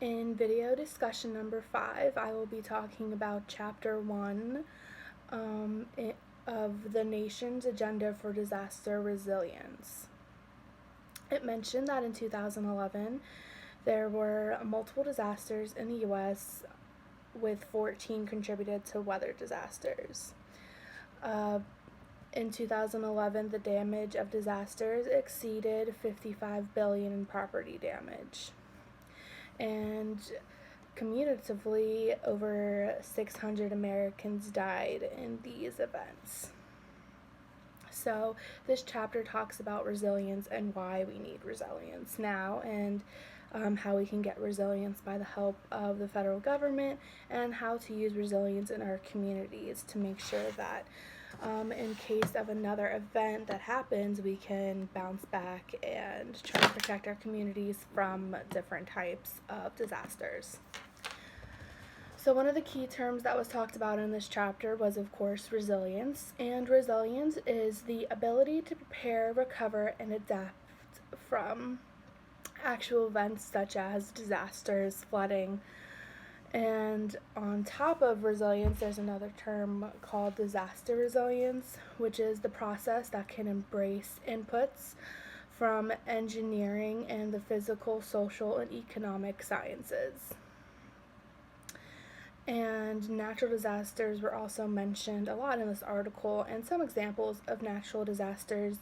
In video discussion number 5, I will be talking about Chapter 1 of the nation's agenda for disaster resilience. It mentioned that in 2011, there were multiple disasters in the U.S., with 14 contributed to weather disasters. In 2011, the damage of disasters exceeded $55 billion in property damage. And cumulatively, over 600 Americans died in these events. So this chapter talks about resilience and why we need resilience now, and how we can get resilience by the help of the federal government, and how to use resilience in our communities to make sure that in case of another event that happens, we can bounce back and try to protect our communities from different types of disasters. So one of the key terms that was talked about in this chapter was, of course, resilience. And resilience is the ability to prepare, recover, and adapt from actual events such as disasters, flooding. And on top of resilience, there's another term called disaster resilience, which is the process that can embrace inputs from engineering and the physical, social, and economic sciences. And natural disasters were also mentioned a lot in this article, and some examples of natural disasters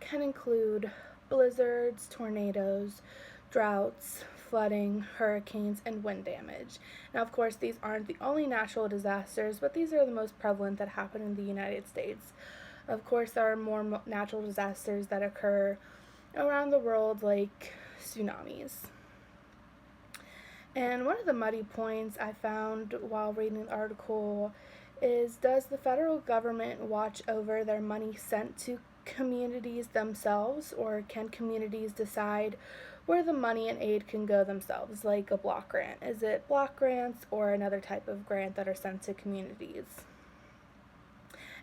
can include blizzards, tornadoes, droughts, flooding, hurricanes, and wind damage. Now, of course, these aren't the only natural disasters, but these are the most prevalent that happen in the United States. Of course, there are more natural disasters that occur around the world, like tsunamis. And one of the muddy points I found while reading the article is, does the federal government watch over their money sent to communities themselves, or can communities decide where the money and aid can go themselves, like a block grant? Is it block grants or another type of grant that are sent to communities?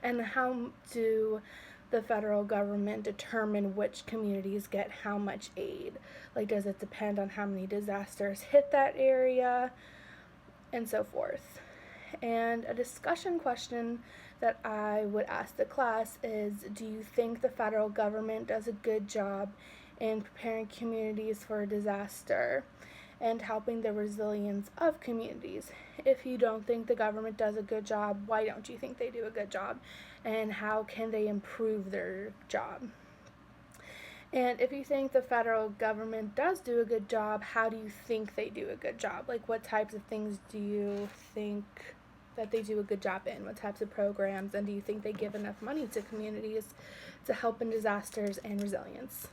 And how do the federal government determine which communities get how much aid? Like, does it depend on how many disasters hit that area, and so forth? And a discussion question that I would ask the class is, do you think the federal government does a good job in preparing communities for a disaster and helping the resilience of communities? If you don't think the government does a good job, why don't you think they do a good job? And how can they improve their job? And if you think the federal government does do a good job, how do you think they do a good job? Like, what types of things do you think that they do a good job in? What types of programs? And do you think they give enough money to communities to help in disasters and resilience?